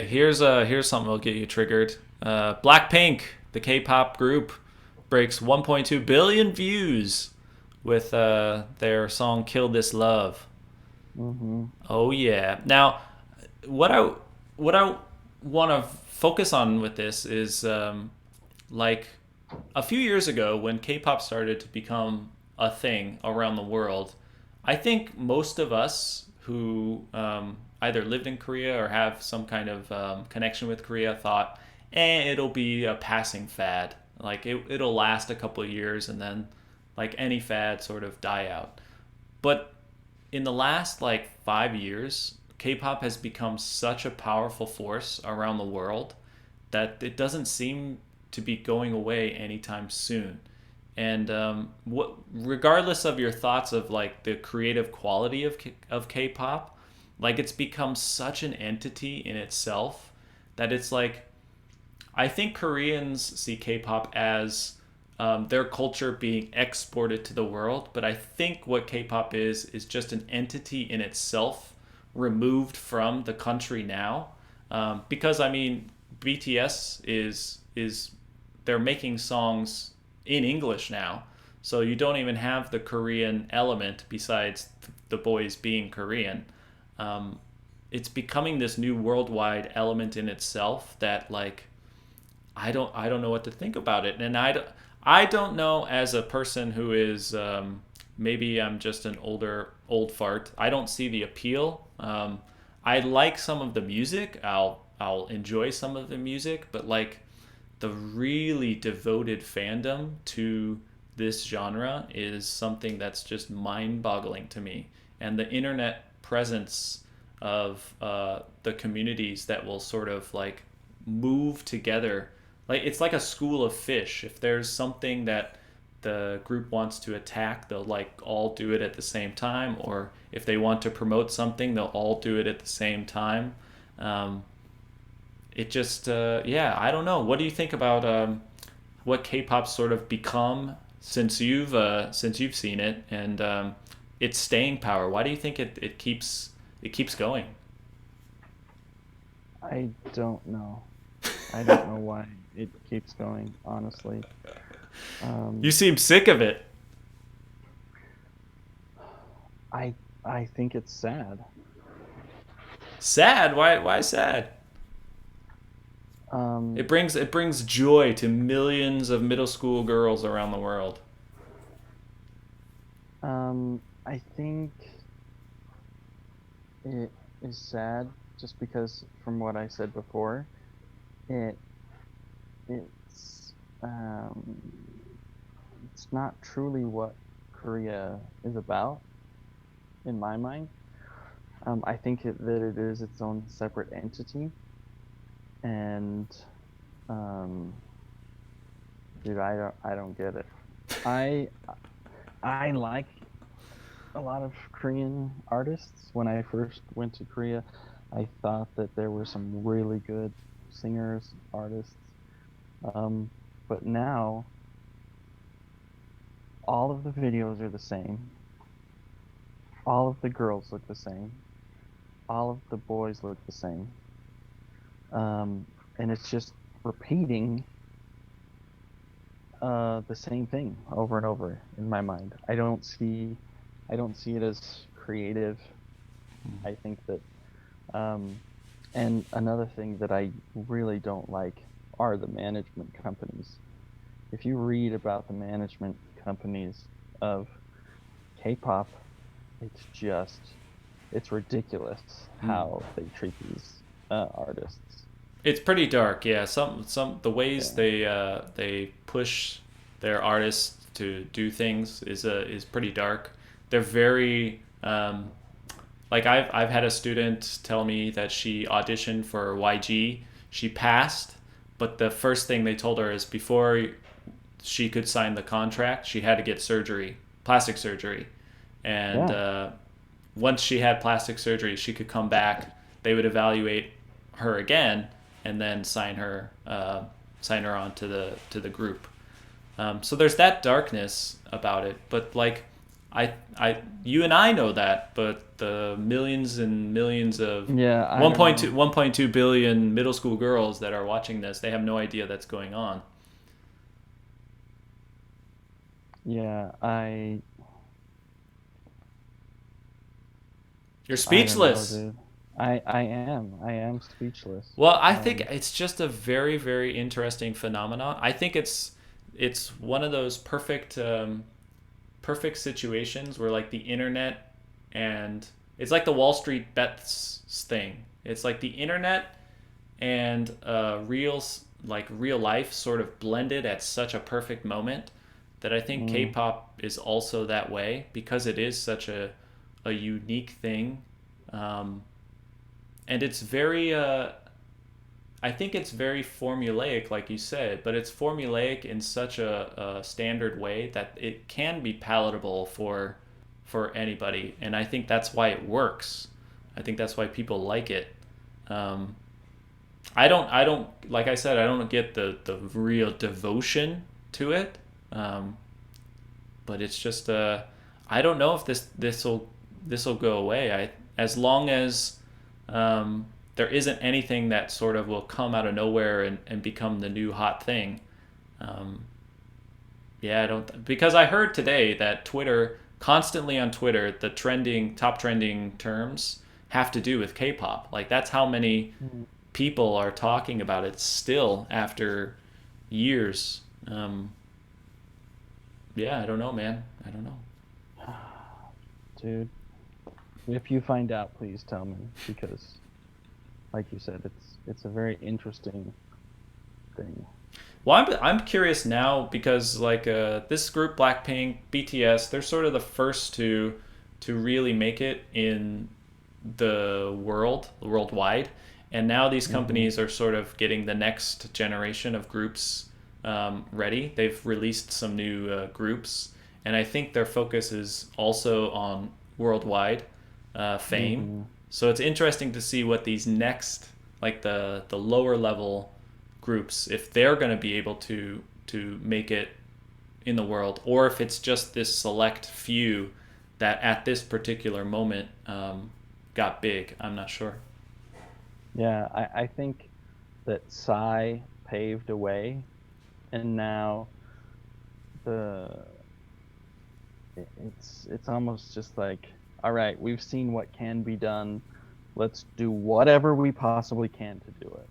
Here's something that'll get you triggered. Blackpink, the K-pop group, breaks 1.2 billion views with their song "Kill This Love." Hmm. Oh yeah. Now, what I what I want to focus on with this is like a few years ago when K-pop started to become a thing around the world. I think most of us who either lived in Korea or have some kind of connection with Korea thought, it'll be a passing fad. Like it'll last a couple of years and then, like any fad, sort of die out. But in the last like 5 years, K-pop has become such a powerful force around the world that it doesn't seem to be going away anytime soon. And regardless of your thoughts of like the creative quality of K-pop, like it's become such an entity in itself that it's like I think Koreans see K-pop as their culture being exported to the world, but I think what K-pop is just an entity in itself, removed from the country now. Because I mean, BTS is they're making songs in English now, so you don't even have the Korean element besides the boys being Korean. Um, it's becoming this new worldwide element in itself that like I don't know what to think about it, and I don't know as a person who is maybe I'm just an old fart. I don't see the appeal. I like some of the music. I'll enjoy some of the music, but like the really devoted fandom to this genre is something that's just mind-boggling to me. And the internet presence of the communities that will sort of like move together, like it's like a school of fish. If there's something that the group wants to attack, they'll like all do it at the same time, or if they want to promote something, they'll all do it at the same time. um, it just yeah, I don't know. What do you think about what K-pop's sort of become since you've seen it, and its staying power? Why do you think it keeps going? I don't know. I don't know why it keeps going, honestly. You Um, seem sick of it. I I think it's sad. Sad? Why sad? Um, It brings joy to millions of middle school girls around the world. I think it is sad just because from what I said before, it it's um it's not truly what Korea is about in my mind. I think that it is its own separate entity, and um, dude, I don't get it. I I like a lot of Korean artists. When I first went to Korea, I thought that there were some really good singers, artists. Um, but now all of the videos are the same. All of the girls look the same. All of the boys look the same. Um, and it's just repeating the same thing over and over in my mind. I don't see it as creative. I think that um, and another thing that I really don't like are the management companies. If you read about the management companies of K-pop, it's ridiculous how they treat these artists. It's pretty dark, yeah. Some the ways Yeah. they push their artists to do things is pretty dark. They're very like I've had a student tell me that she auditioned for YG. She passed, but the first thing they told her is before she could sign the contract, she had to get surgery, plastic surgery, and Yeah. once she had plastic surgery, she could come back. They would evaluate her again, and then sign her on to the group. So there's that darkness about it, but like you and I know that, but the millions and millions of Yeah, I don't 1.2 know. 1.2 billion middle school girls that are watching this, they have no idea that's going on. Yeah, You're I don't know, speechless. dude. I am speechless. Well, I think Um, it's just a very, very interesting phenomenon. I think it's one of those perfect situations where like the internet and it's like the Wall Street bets thing. It's like the internet and real life sort of blended at such a perfect moment that I think mm, K-pop is also that way because it is such a unique thing, um, and it's very I think it's very formulaic, like you said, but it's formulaic in such a standard way that it can be palatable for anybody, and I think that's why it works. I think that's why people like it. Um, I don't, like I said, I don't get the real devotion to it, um, but it's just I don't know if this will go away. As long as there isn't anything that sort of will come out of nowhere and become the new hot thing. Um, yeah, I don't because I heard today that Twitter constantly on Twitter the top trending terms have to do with K-pop. Like that's how many mm. people are talking about it still after years. Yeah, I don't know, man. I don't know. Dude, if you find out, please tell me because, like you said, it's a very interesting thing. Well, I'm curious now because like this group Blackpink, BTS, they're sort of the first to really make it in the worldwide, and now these Hmm. companies are sort of getting the next generation of groups ready. They've released some new groups, and I think their focus is also on worldwide fame. Hmm. So it's interesting to see what these next, like the lower level groups, if they're going to be able to make it in the world, or if it's just this select few that at this particular moment got big. I'm not sure. Yeah, I think that Psy paved a way, and now the it's almost just like, all right, we've seen what can be done. Let's do whatever we possibly can to do it.